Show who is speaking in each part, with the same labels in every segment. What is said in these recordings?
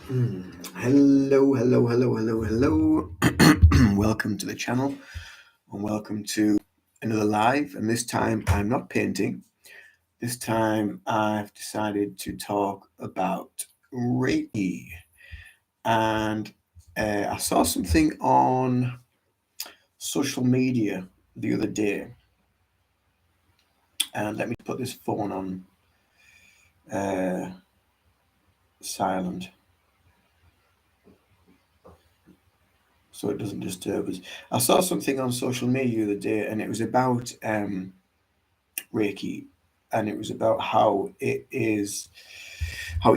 Speaker 1: Hello. Welcome to the channel and welcome to another live. And this time I'm not painting. This time I've decided to talk about Reiki. And I saw something on social media the other day. And let me put this phone on silent so it doesn't disturb us. I saw something on social media the other day and it was about Reiki, and it was about how it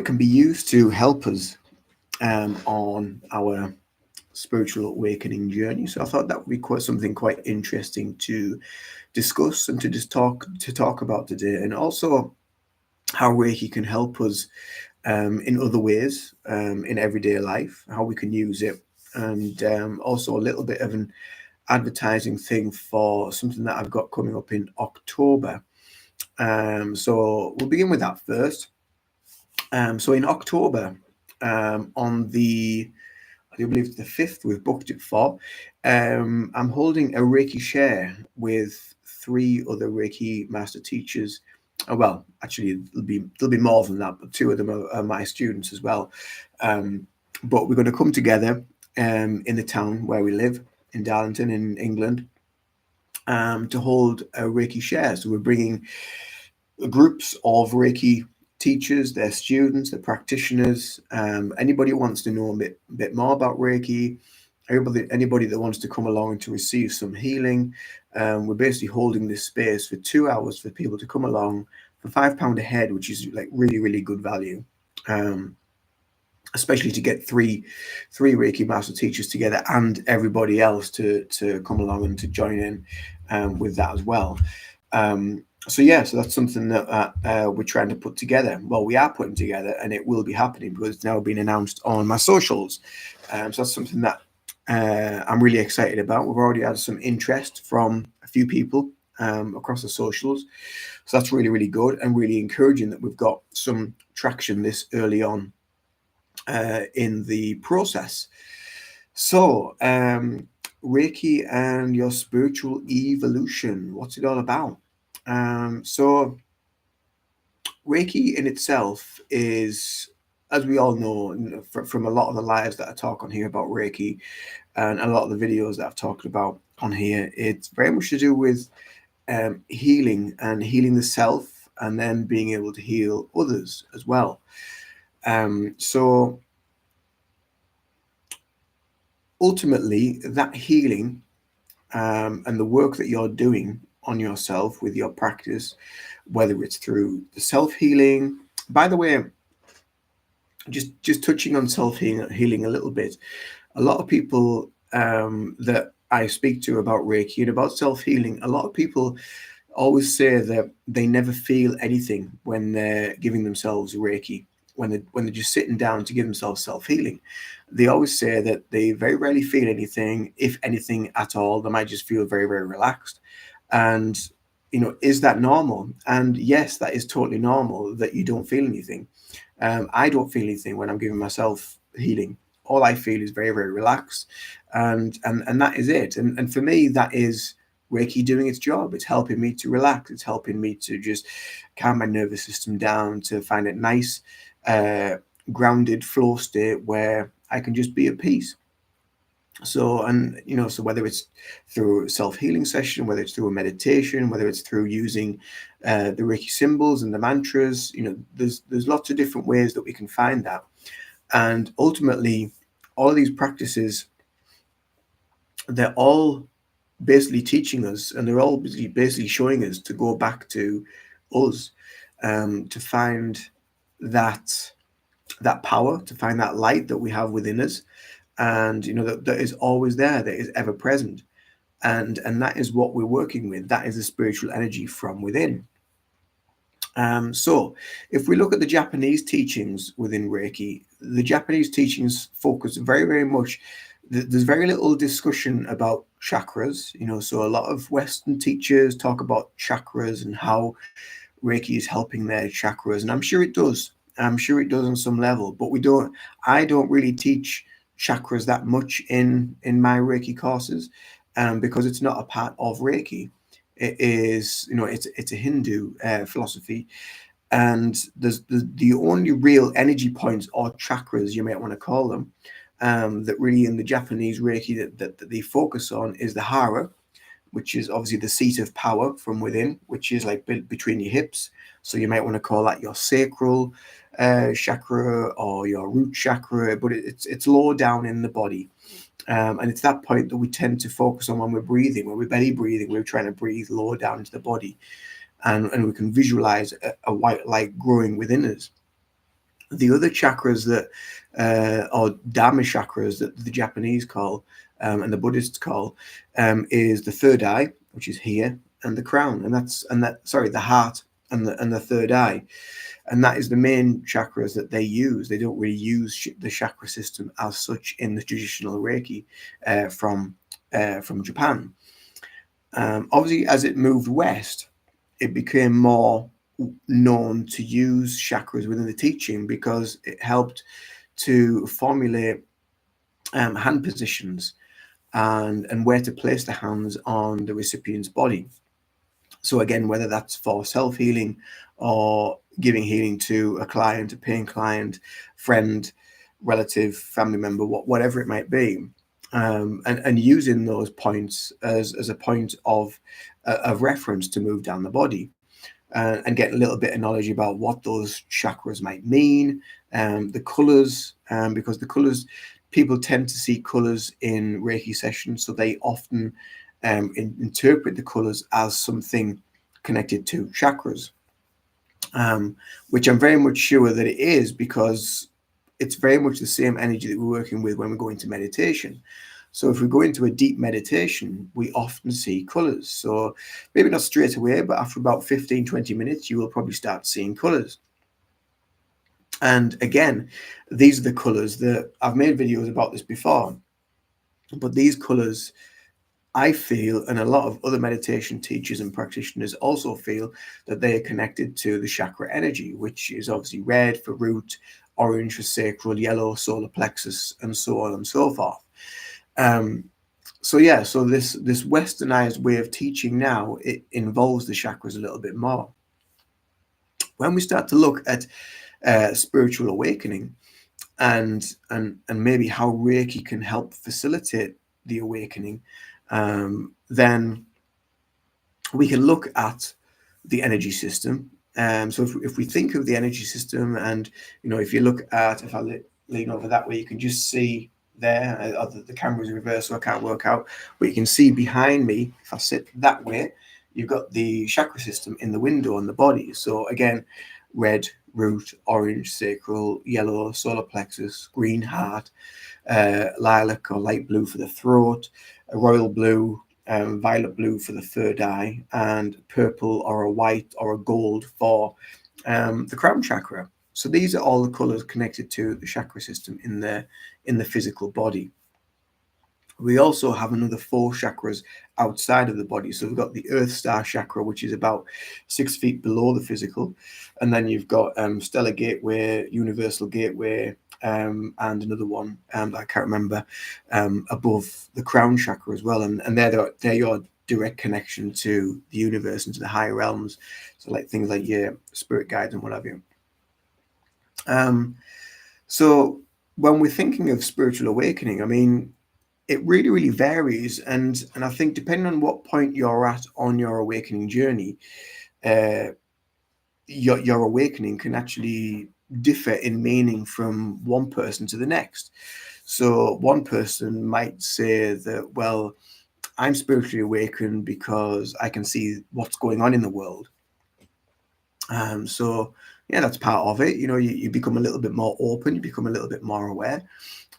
Speaker 1: can be used to help us on our spiritual awakening journey. So I thought that would be quite interesting to discuss and to just talk about today, and also how Reiki can help us in other ways in everyday life, how we can use it, and also a little bit of an advertising thing for something that I've got coming up in October. So we'll begin with that first. So in October, on I do believe the 5th, we've booked it for. I'm holding a Reiki share with 3 other Reiki master teachers. Well, actually, there'll be more than that, but 2 of them are my students as well. But we're going to come together in the town where we live, in Darlington, in England, to hold a Reiki share. So we're bringing groups of Reiki teachers, their students, their practitioners, anybody who wants to know a bit more about Reiki, anybody that wants to come along to receive some healing. We're basically holding this space for 2 hours for people to come along for £5 a head, which is like really good value. Especially to get three Reiki master teachers together and everybody else to come along and to join in with that as well. So that's something that we're trying to put together. Well, we are putting together, and it will be happening because it's now been announced on my socials. So that's something that I'm really excited about. We've already had some interest from a few people across the socials. So that's really good and really encouraging that we've got some traction this early on in the process. So, Reiki and your spiritual evolution, what's it all about? So Reiki in itself is, as we all know, from a lot of the lives that I talk on here about Reiki and a lot of the videos that I've talked about on here, it's very much to do with healing and healing the self, and then being able to heal others as well. So ultimately, that healing and the work that you're doing on yourself with your practice, whether it's through the self-healing. By the way, just touching on self-healing a little bit, a lot of people that I speak to about Reiki and about self-healing, a lot of people always say that they never feel anything when they're giving themselves Reiki. When they're just sitting down to give themselves self-healing, they always say that they very rarely feel anything, if anything at all. They might just feel very relaxed. And is that normal? And yes, that is totally normal that you don't feel anything. I don't feel anything when I'm giving myself healing. All I feel is very relaxed, and that is it. And for me, that is Reiki doing its job. It's helping me to relax. It's helping me to just calm my nervous system down, to find it nice, grounded flow state where I can just be at peace. So, so whether it's through a self-healing session, whether it's through a meditation, whether it's through using the Reiki symbols and the mantras, there's lots of different ways that we can find that. And ultimately, all of these practices, they're all basically teaching us, and they're all basically showing us to go back to us, to find that power, to find that light that we have within us, and that is always there, that is ever present, and that is what we're working with. That is the spiritual energy from within. So if we look at the Japanese teachings within Reiki, the Japanese teachings focus very much. There's very little discussion about chakras, so a lot of Western teachers talk about chakras and how Reiki is helping their chakras, and I'm sure it does. I'm sure it does on some level, but I don't really teach chakras that much in my Reiki courses, because it's not a part of Reiki. It is, it's a Hindu philosophy, and the only real energy points, or chakras you might want to call them, that really in the Japanese Reiki that they focus on, is the hara, which is obviously the seat of power from within, which is like between your hips. So you might want to call that your sacral chakra or your root chakra, but it's low down in the body. And it's that point that we tend to focus on when we're breathing. When we're belly breathing, we're trying to breathe low down into the body, and we can visualize a white light growing within us. The other chakras that, or Dharma chakras that the Japanese call, and the Buddhists call, is the third eye, which is here, and the crown, the heart and the third eye, and that is the main chakras that they use. They don't really use the chakra system as such in the traditional Reiki from Japan. Obviously, as it moved west, it became more known to use chakras within the teaching, because it helped to formulate hand positions and where to place the hands on the recipient's body. So again, whether that's for self-healing or giving healing to a client, a paying client, friend, relative, family member, whatever it might be, and using those points as a point of reference to move down the body, and get a little bit of knowledge about what those chakras might mean, the colors, because the colors, people tend to see colors in Reiki sessions, so they often interpret the colors as something connected to chakras, which I'm very much sure that it is, because it's very much the same energy that we're working with when we go into meditation. So if we go into a deep meditation, we often see colors. So maybe not straight away, but after about 15, 20 minutes, you will probably start seeing colors. And again, these are the colors that I've made videos about this before, but these colors, I feel, and a lot of other meditation teachers and practitioners also feel, that they are connected to the chakra energy, which is obviously red for root, orange for sacral, yellow solar plexus, and so on and so forth. So this westernized way of teaching now, it involves the chakras a little bit more. When we start to look at spiritual awakening and maybe how Reiki can help facilitate the awakening, then we can look at the energy system. So if we think of the energy system, and if you look at, if I lean over that way, you can just see there, the camera's reversed, so I can't work out, but you can see behind me, if I sit that way, you've got the chakra system in the window on the body. So again, red, root, orange, sacral, yellow, solar plexus, green, heart, lilac or light blue for the throat, a royal blue, violet blue for the third eye, and purple or a white or a gold for the crown chakra. So these are all the colors connected to the chakra system in the physical body. We also have another 4 chakras outside of the body. So we've got the Earth Star chakra, which is about 6 feet below the physical. And then you've got Stellar Gateway, Universal Gateway, and another one that I can't remember, above the crown chakra as well. And they're your direct connection to the universe and to the higher realms. So like things like your spirit guides and what have you. So when we're thinking of spiritual awakening, I mean, it really, really varies. And I think depending on what point you're at on your awakening journey, your awakening can actually differ in meaning from one person to the next. So one person might say that, well, I'm spiritually awakened because I can see what's going on in the world. So yeah, that's part of it. You become a little bit more open, you become a little bit more aware.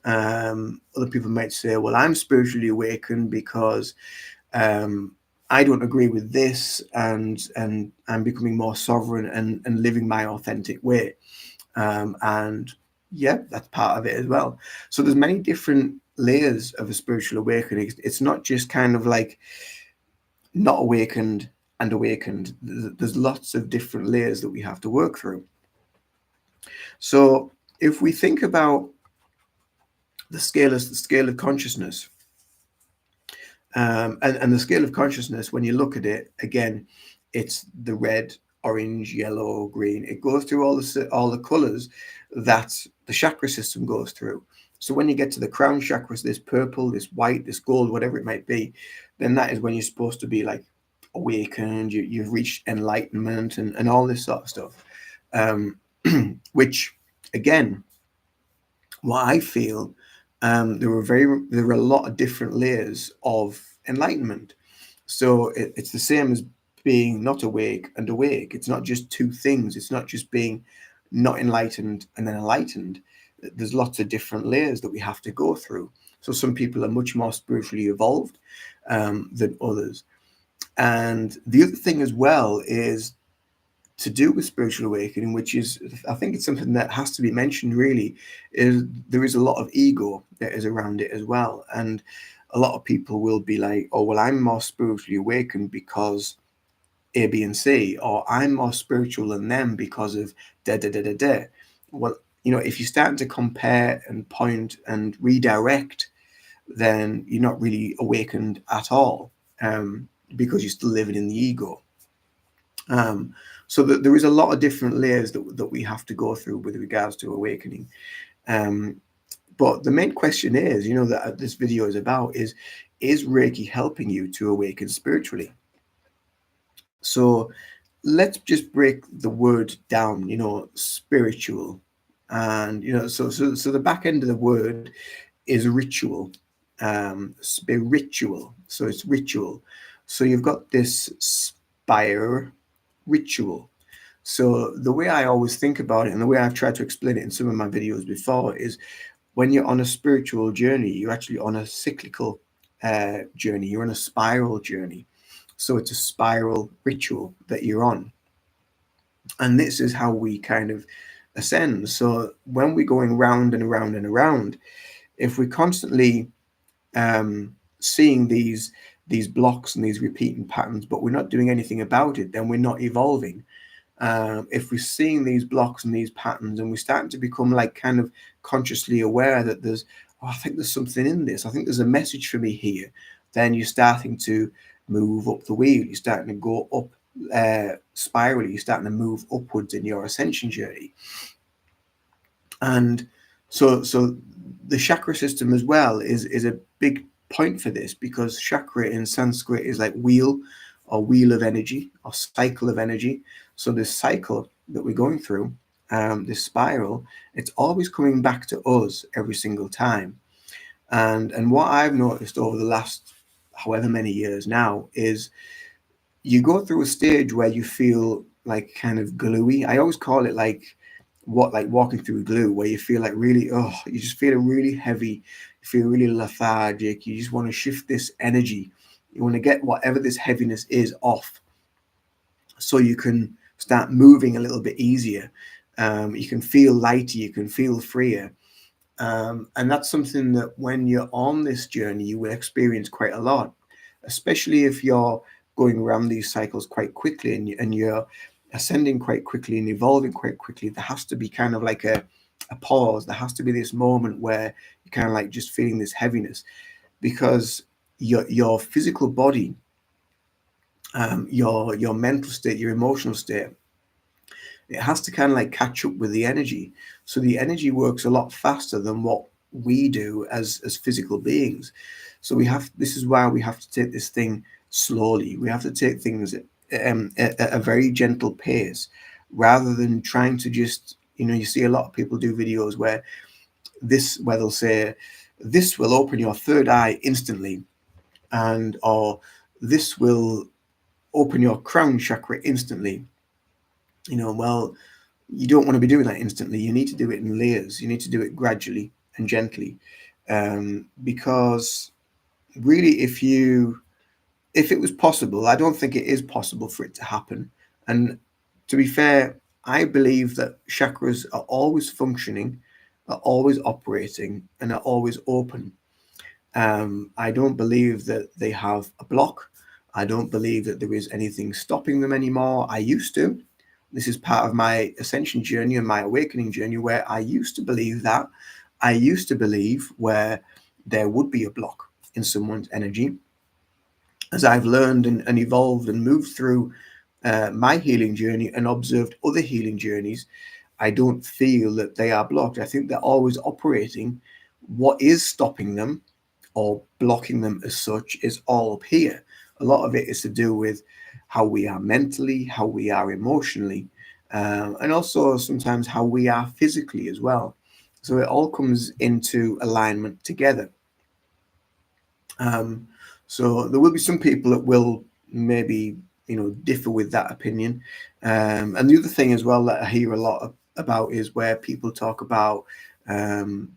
Speaker 1: Other people might say, well, I'm spiritually awakened because I don't agree with this, and I'm becoming more sovereign and living my authentic way. And yeah, that's part of it as well. So there's many different layers of a spiritual awakening. It's not just kind of like not awakened and awakened. There's lots of different layers that we have to work through. So if we think about the scale of consciousness, and the scale of consciousness, when you look at it again, it's the red, orange, yellow, green. It goes through all the colors that the chakra system goes through. So when you get to the crown chakras, this purple, this white, this gold, whatever it might be, then that is when you're supposed to be like awakened. You've reached enlightenment and all this sort of stuff. Which again, what I feel, there were a lot of different layers of enlightenment. So it's the same as being not awake and awake. It's not just two things. It's not just being not enlightened and then enlightened. There's lots of different layers that we have to go through. So some people are much more spiritually evolved than others. And the other thing as well is to do with spiritual awakening, which is, I think it's something that has to be mentioned really, is there is a lot of ego that is around it as well. And a lot of people will be like, oh, well, I'm more spiritually awakened because A, B, and C, or I'm more spiritual than them because of da, da, da, da, da. Well, if you're starting to compare and point and redirect, then you're not really awakened at all, because you're still living in the ego. So that there is a lot of different layers that we have to go through with regards to awakening. But the main question is, that this video is about is Reiki helping you to awaken spiritually? So let's just break the word down, spiritual. And, so the back end of the word is ritual, spiritual. So it's ritual. So you've got this spire ritual. So the way I always think about it, and the way I've tried to explain it in some of my videos before, is when you're on a spiritual journey, you're actually on a cyclical journey. You're on a spiral journey. So it's a spiral ritual that you're on. And this is how we kind of ascend. So when we're going round and around and around, if we're constantly seeing these blocks and these repeating patterns, but we're not doing anything about it, then we're not evolving. If we're seeing these blocks and these patterns and we're starting to become like kind of consciously aware that I think there's something in this, I think there's a message for me here, then you're starting to move up the wheel, you're starting to go up spirally, you're starting to move upwards in your ascension journey. And so the chakra system as well is a big point for this, because chakra in Sanskrit is like wheel, or wheel of energy, or cycle of energy. So this cycle that we're going through, this spiral, it's always coming back to us every single time. And what I've noticed over the last however many years now is you go through a stage where you feel like kind of gluey. I always call it like walking through glue, where you feel like really, you just feel really heavy, you feel really lethargic, you just want to shift this energy, you want to get whatever this heaviness is off, so you can start moving a little bit easier. You can feel lighter, you can feel freer. And that's something that when you're on this journey, you will experience quite a lot, especially if you're going around these cycles quite quickly and you're ascending quite quickly and evolving quite quickly. There has to be kind of like a pause. There has to be this moment where you're kind of like just feeling this heaviness, because your physical body, your mental state, your emotional state, it has to kind of like catch up with the energy. So the energy works a lot faster than what we do as physical beings. So this is why we have to take this thing slowly. We have to take things at a very gentle pace, rather than trying to just, you see a lot of people do videos where they'll say, this will open your third eye instantly, or this will open your crown chakra instantly. Well, you don't want to be doing that instantly. You need to do it in layers. You need to do it gradually and gently, because really, if it was possible, I don't think it is possible for it to happen. And to be fair, I believe that chakras are always functioning, are always operating, and are always open. I don't believe that they have a block. I don't believe that there is anything stopping them anymore. I used to, This is part of my ascension journey and my awakening journey, where I used to believe that. I used to believe where there would be a block in someone's energy. As I've learned and evolved and moved through my healing journey and observed other healing journeys, I don't feel that they are blocked. I think they're always operating. What is stopping them or blocking them as such is all up here. A lot of it is to do with how we are mentally, how we are emotionally, and also sometimes how we are physically as well. So it all comes into alignment together. Um, so there will be some people that will maybe differ with that opinion. And the other thing as well that I hear a lot about is where people talk about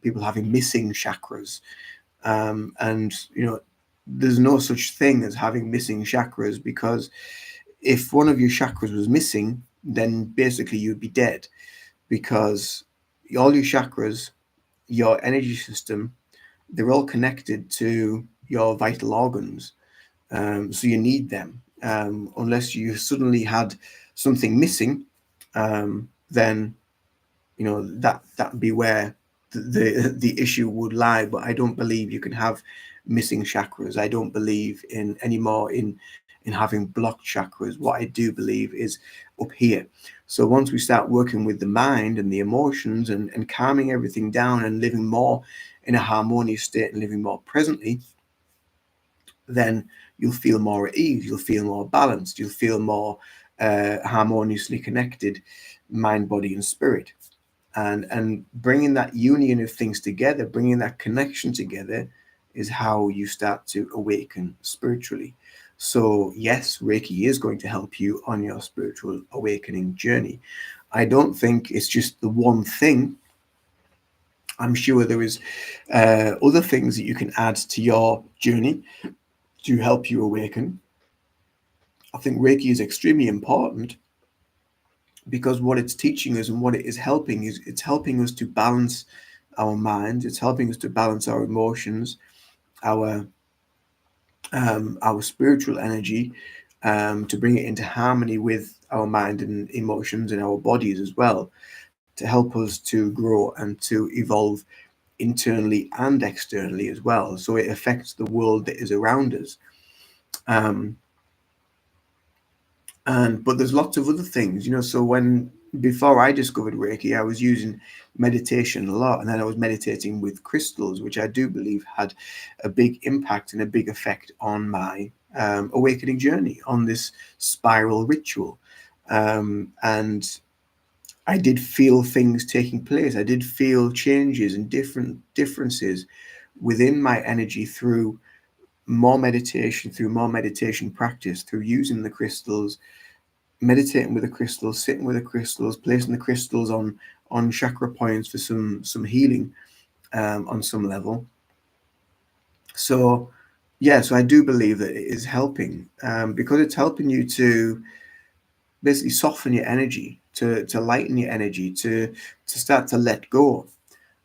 Speaker 1: people having missing chakras, and there's no such thing as having missing chakras, because if one of your chakras was missing, then basically you'd be dead, because all your chakras, your energy system, they're all connected to your vital organs. So you need them. Unless you suddenly had something missing, then that'd be where the issue would lie. But I don't believe you can have missing chakras. I don't believe in anymore in having blocked chakras. What I do believe is up here. So once we start working with the mind and the emotions and calming everything down and living more in a harmonious state and living more presently, then you'll feel more at ease, you'll feel more balanced, you'll feel more harmoniously connected, mind, body, and spirit. And bringing that union of things together, bringing that connection together, is how you start to awaken spiritually. So yes, Reiki is going to help you on your spiritual awakening journey. I don't think it's just the one thing. I'm sure there is other things that you can add to your journey to help you awaken. I think Reiki is extremely important, because what it's teaching us and what it is helping is it's helping us to balance our minds, it's helping us to balance our emotions, our spiritual energy, to bring it into harmony with our mind and emotions and our bodies as well, to help us to grow and to evolve internally and externally as well. So it affects the world that is around us. Um, but there's lots of other things, so before I discovered Reiki, I was using meditation a lot, and then I was meditating with crystals, which I do believe had a big impact and a big effect on my awakening journey, on this spiral ritual. And I did feel things taking place. I did feel changes and differences within my energy through more meditation, practice, through using the crystals, meditating with the crystals, sitting with the crystals, placing the crystals on chakra points for some healing, on some level. So yeah, so I do believe that it is helping, because it's helping you to basically soften your energy, to lighten your energy, to start to let go.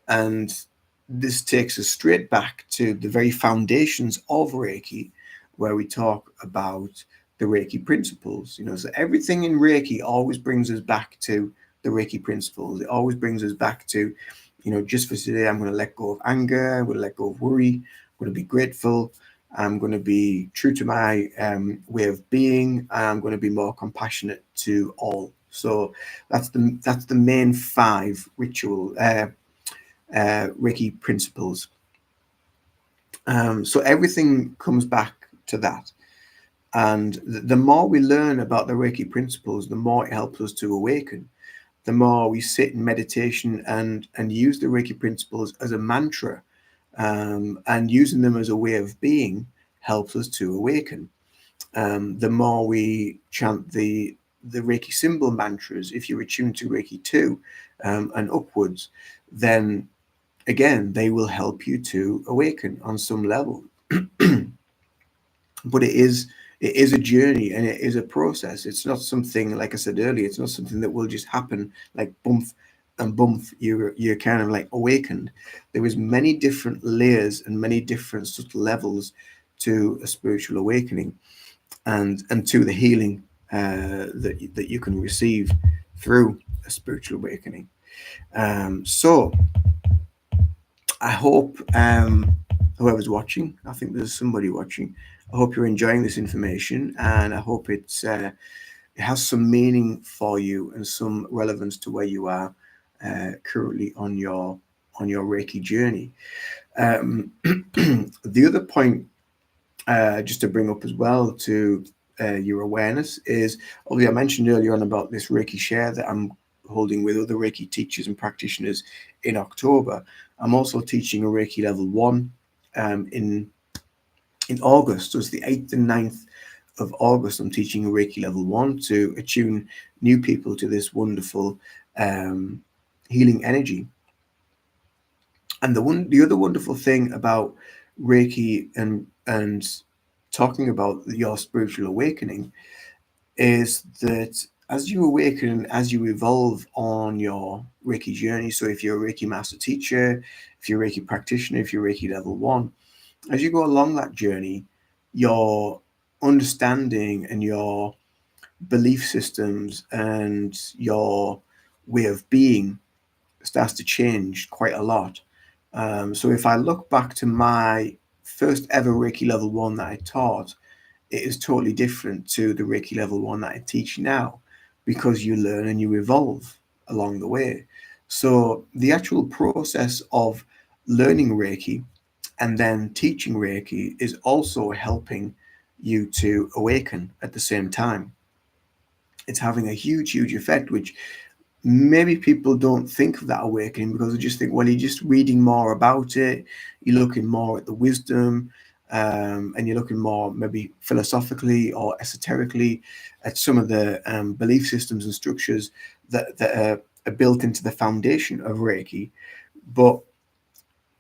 Speaker 1: And this takes us straight back to the very foundations of Reiki, where we talk about the Reiki principles. So everything in Reiki always brings us back to the Reiki principles. It always brings us back to, just for today, I'm going to let go of anger, I'm going to let go of worry, I'm going to be grateful, I'm going to be true to my way of being, and I'm going to be more compassionate to all. So that's the main 5 ritual Reiki principles. So everything comes back to that. And the more we learn about the Reiki principles, the more it helps us to awaken. The more we sit in meditation and use the Reiki principles as a mantra, and using them as a way of being, helps us to awaken. The more we chant the Reiki symbol mantras, if you're attuned to Reiki 2 and upwards, then again, they will help you to awaken on some level. But it is a journey, and it is a process. It's not something, like I said earlier, it's not something that will just happen like bump and bump. You're kind of like awakened. There is many different layers and many different subtle levels to a spiritual awakening, and to the healing that you can receive through a spiritual awakening. So I hope whoever's watching, I think there's somebody watching. I hope you're enjoying this information, and I hope it has some meaning for you and some relevance to where you are currently on your Reiki journey. The other point, just to bring up as well to your awareness, is obviously I mentioned earlier on about this Reiki share that I'm holding with other Reiki teachers and practitioners in October. I'm also teaching a Reiki level 1 in August. So it's the 8th and 9th of August. I'm teaching a Reiki level 1 to attune new people to this wonderful healing energy. And the other wonderful thing about Reiki and talking about your spiritual awakening is that as you awaken, as you evolve on your Reiki journey, so if you're a Reiki master teacher, if you're a Reiki practitioner, if you're Reiki level 1, as you go along that journey, your understanding and your belief systems and your way of being starts to change quite a lot. So if I look back to my first ever Reiki level 1 that I taught, it is totally different to the Reiki level 1 that I teach now, because you learn and you evolve along the way. So the actual process of learning Reiki and then teaching Reiki is also helping you to awaken at the same time. It's having a huge effect, which maybe people don't think of that awakening, because they just think, well, you're just reading more about it, you're looking more at the wisdom, and you're looking more maybe philosophically or esoterically at some of the belief systems and structures that are built into the foundation of Reiki. But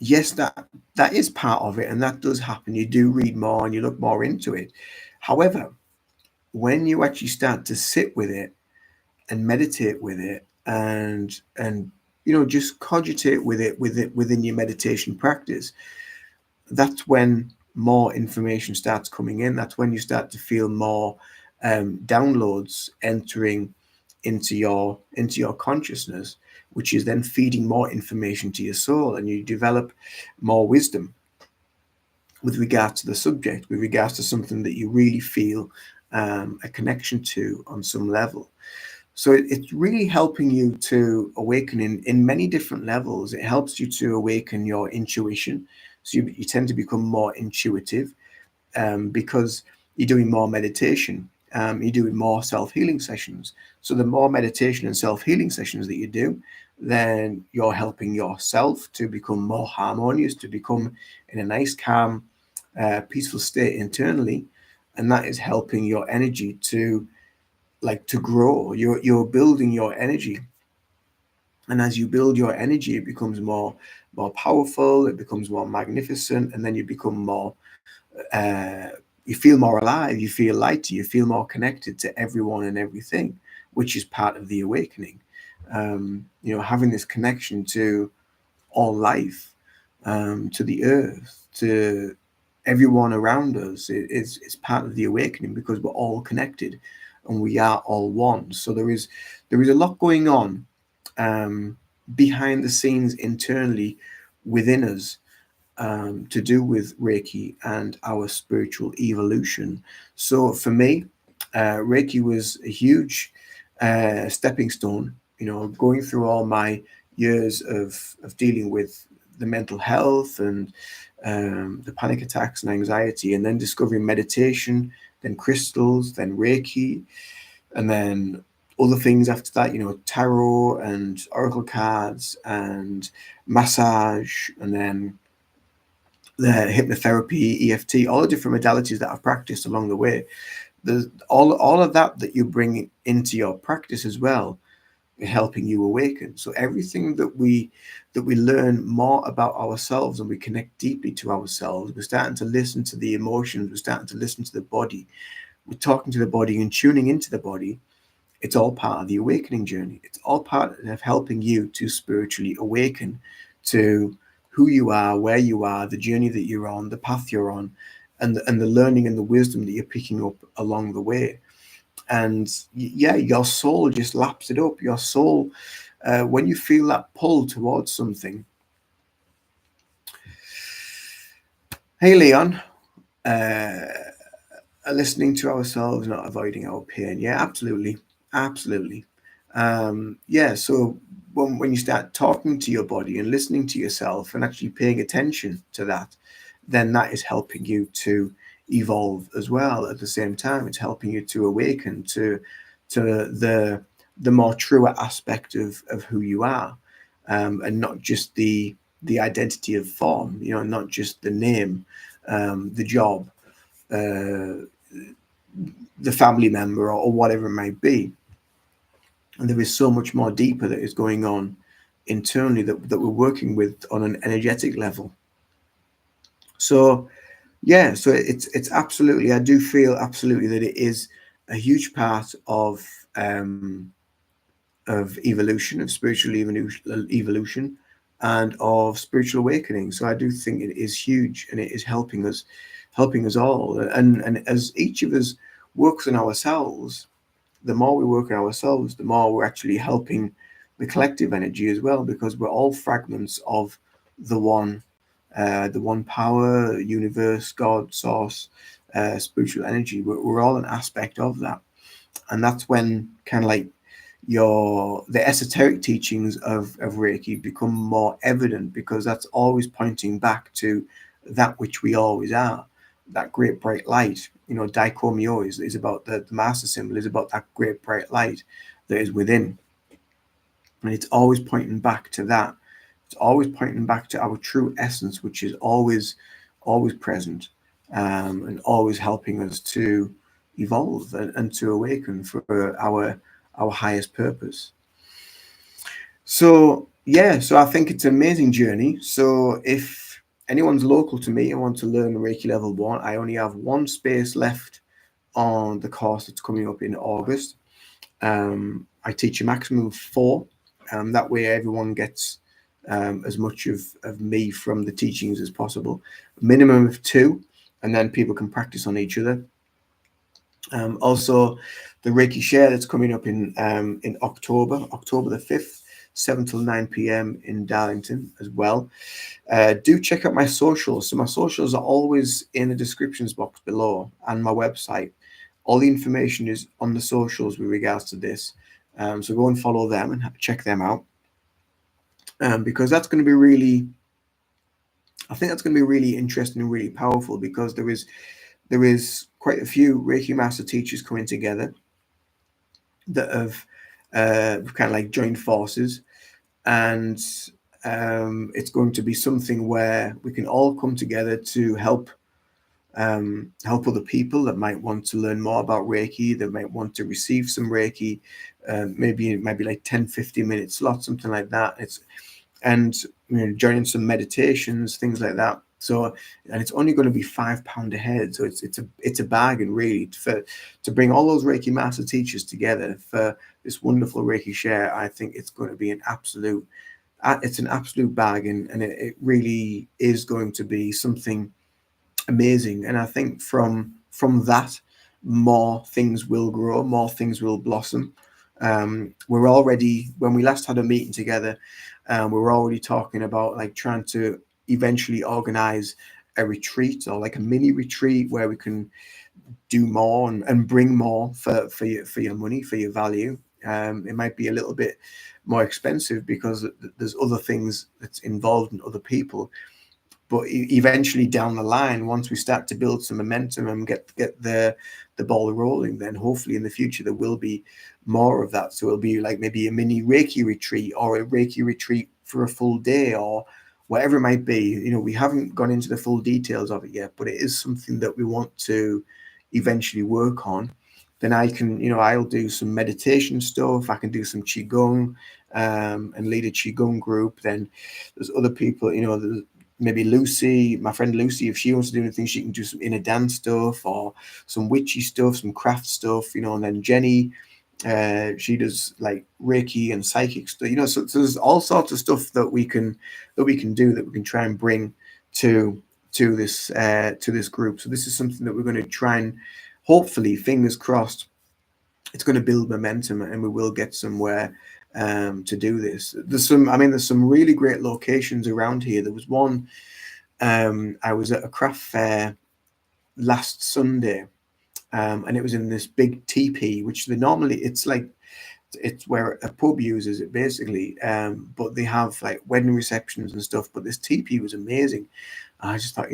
Speaker 1: yes, that is part of it, and that does happen. You do read more and you look more into it. However, when you actually start to sit with it and meditate with it, and just cogitate with it within your meditation practice, that's when more information starts coming in. That's when you start to feel more downloads entering into your consciousness, which is then feeding more information to your soul, and you develop more wisdom with regards to the subject, with regards to something that you really feel a connection to on some level. So it's really helping you to awaken in many different levels. It helps you to awaken your intuition. So you tend to become more intuitive because you're doing more meditation. You're doing more self-healing sessions. So the more meditation and self-healing sessions that you do, then you're helping yourself to become more harmonious, to become in a nice, calm, peaceful state internally. And that is helping your energy to grow. You're building your energy, and as you build your energy, it becomes more powerful, it becomes more magnificent, and then you become more uh, you feel more alive, you feel lighter, you feel more connected to everyone and everything, which is part of the awakening. Having this connection to all life, to the earth, to everyone around us, it's part of the awakening, because we're all connected and we are all one. So there is a lot going on behind the scenes internally within us, to do with Reiki and our spiritual evolution. So for me, Reiki was a huge stepping stone. Going through all my years of dealing with the mental health and the panic attacks and anxiety, and then discovering meditation, then crystals, then Reiki, and then other things after that, tarot and oracle cards and massage, and then the hypnotherapy, EFT, all the different modalities that I've practiced along the way. There's all of that you bring into your practice as well, helping you awaken. So everything that we learn more about ourselves, and we connect deeply to ourselves, we're starting to listen to the emotions, we're starting to listen to the body, we're talking to the body and tuning into the body. It's all part of the awakening journey. It's all part of helping you to spiritually awaken to who you are, where you are, the journey that you're on, the path you're on, and the learning and the wisdom that you're picking up along the way. And yeah, your soul just laps it up. Your soul, when you feel that pull towards something. Hey, Leon. Uh, Listening to ourselves, not avoiding our pain. Yeah, absolutely, absolutely. Yeah. So when you start talking to your body and listening to yourself and actually paying attention to that, then that is helping you to evolve as well. At the same time, it's helping you to awaken to the more truer aspect of who you are, and not just the identity of form. You know, not just the name, the job, uh, the family member, or whatever it might be. And there is so much more deeper that is going on internally that we're working with on an energetic level. So yeah, so it's absolutely, I do feel absolutely that it is a huge part of evolution, of spiritual evolution, and of spiritual awakening. So I do think it is huge, and it is helping us all. And as each of us works on ourselves, the more we work on ourselves, the more we're actually helping the collective energy as well, because we're all fragments of the one, the one power, universe, God, source, spiritual energy. We're all an aspect of that, and that's when kind of like the esoteric teachings of Reiki become more evident, because that's always pointing back to that which we always are, that great bright light. You know, Daikomyo is about the master symbol, is about that great bright light that is within. And it's always pointing back to that. It's always pointing back to our true essence, which is always present, and always helping us to evolve and to awaken for our highest purpose. So yeah, so I think it's an amazing journey. So if anyone's local to me and want to learn Reiki Level 1, I only have one space left on the course that's coming up in August. I teach a maximum of 4. That way everyone gets as much of me from the teachings as possible. Minimum of 2, and then people can practice on each other. Also, the Reiki Share that's coming up in October the 5th, 7 till 9 p.m. in Darlington as well. Do check out my socials. So my socials are always in the descriptions box below, and my website. All the information is on the socials with regards to this. So go and follow them and check them out, because that's going to be really, I think that's going to be really interesting and really powerful, because there is quite a few Reiki master teachers coming together that have kind of like joined forces, and it's going to be something where we can all come together to help other people that might want to learn more about Reiki, that might want to receive some Reiki. Maybe it might be like 10-15 minute slots, something like that. And joining some meditations, things like that. So, and it's only going to be £5 a head. So it's a bargain really to bring all those Reiki master teachers together for this wonderful Reiki Share. I think it's going to be an absolute bargain, and it really is going to be something amazing. And I think from that, more things will grow, more things will blossom. We're already, when we last had a meeting together, we were already talking about like trying to eventually organize a retreat, or like a mini retreat where we can do more and bring more for your money, for your value. It might be a little bit more expensive because there's other things that's involved in other people, but eventually down the line, once we start to build some momentum and get the ball rolling, then hopefully in the future there will be more of that. So it'll be like maybe a mini Reiki retreat, or a Reiki retreat for a full day, or whatever it might be. We haven't gone into the full details of it yet, but it is something that we want to eventually work on. Then I can, I'll do some meditation stuff. I can do some qigong, and lead a qigong group. Then there's other people, maybe Lucy, my friend Lucy, if she wants to do anything, she can do some inner dance stuff, or some witchy stuff, some craft stuff, and then Jenny, she does like Reiki and psychic stuff, so there's all sorts of stuff that we can do, that we can try and bring to this group. So this is something that we're going to try and, hopefully, fingers crossed, it's going to build momentum, and we will get somewhere to do this. There's some really great locations around here. There was one, I was at a craft fair last Sunday, and it was in this big teepee, which it's where a pub uses it basically, but they have like wedding receptions and stuff. But this teepee was amazing. I just thought,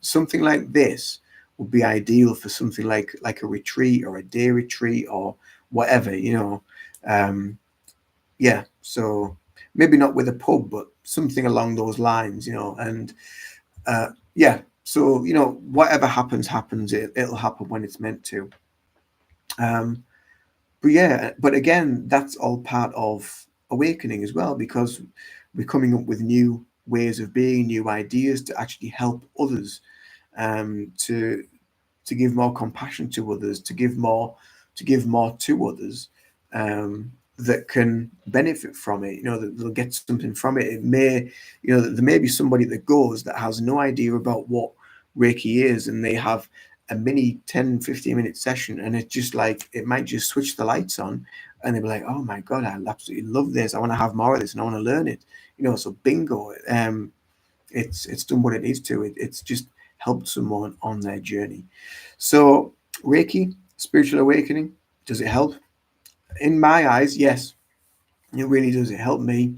Speaker 1: something like this would be ideal for something like a retreat or a day retreat or whatever, yeah. So maybe not with a pub, but something along those lines, and yeah. So whatever happens, it'll happen when it's meant to. But yeah, but again, that's all part of awakening as well, because we're coming up with new ways of being, new ideas to actually help others, to give more compassion to others, to give more to others, that can benefit from it. That they'll get something from it. It may, there may be somebody that goes that has no idea about what Reiki is, and they have a mini 10-15 minute session, and it's just like it might just switch the lights on, and they'll be like, oh my god, I absolutely love this, I want to have more of this, and I want to learn it. So bingo, it's done what it needs to. It's just helped someone on their journey. So Reiki, spiritual awakening, does it help? In my eyes, yes, it really does. It helped me,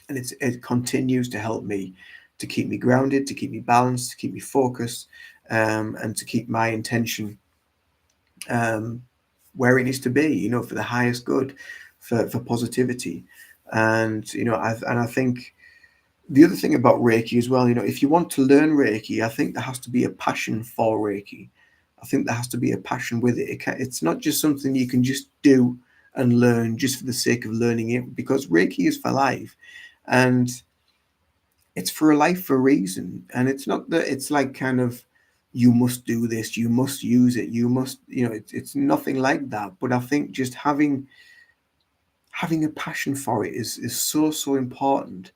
Speaker 1: and it continues to help me, to keep me grounded, to keep me balanced, to keep me focused, and to keep my intention where it needs to be, for the highest good, for positivity. And I think the other thing about Reiki as well, if you want to learn Reiki, I think there has to be a passion for Reiki. I think there has to be a passion with it. It's not just something you can just do and learn just for the sake of learning it, because Reiki is for life, and it's for a life for a reason. And it's not that it's like kind of, you must do this, you must use it, you must, it's nothing like that. But I think just having a passion for it is so important,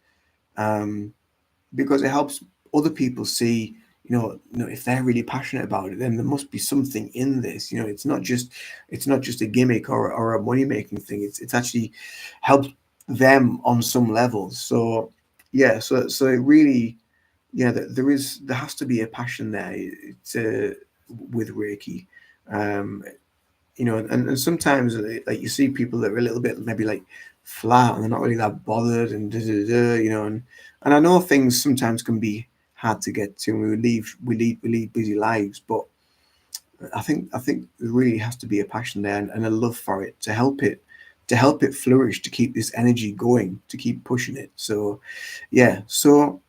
Speaker 1: because it helps other people see, if they're really passionate about it, then there must be something in this. It's not just a gimmick or a money making thing. It's actually helped them on some levels. So yeah, so it really, yeah, there has to be a passion there. With Reiki. And sometimes, like, you see people that are a little bit maybe like flat, and they're not really that bothered, and and I know things sometimes can be hard to get to, and we lead busy lives, but I think there really has to be a passion there, and a love for it, to help it flourish, to keep this energy going, to keep pushing it. So yeah, so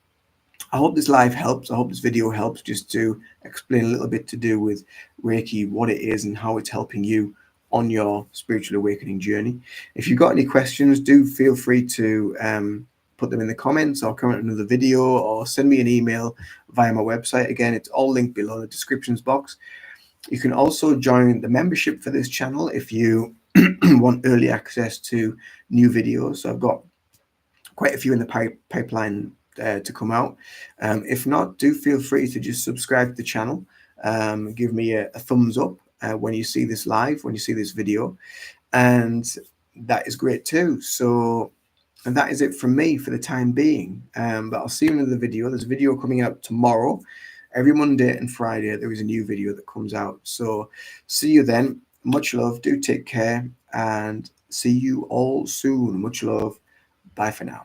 Speaker 1: I hope this live helps. I hope this video helps, just to explain a little bit to do with Reiki, what it is, and how it's helping you on your spiritual awakening journey. If you've got any questions, do feel free to put them in the comments, or comment on another video, or send me an email via my website. Again, it's all linked below in the descriptions box. You can also join the membership for this channel if you want early access to new videos. So I've got quite a few in the pipeline to come out. If not, do feel free to just subscribe to the channel. Give me a thumbs up when you see this live, when you see this video, and that is great too. So, and that is it from me for the time being. But I'll see you in another video. There's a video coming out tomorrow. Every Monday and Friday there is a new video that comes out. So see you then. Much love. Do take care, and see you all soon. Much love. Bye for now.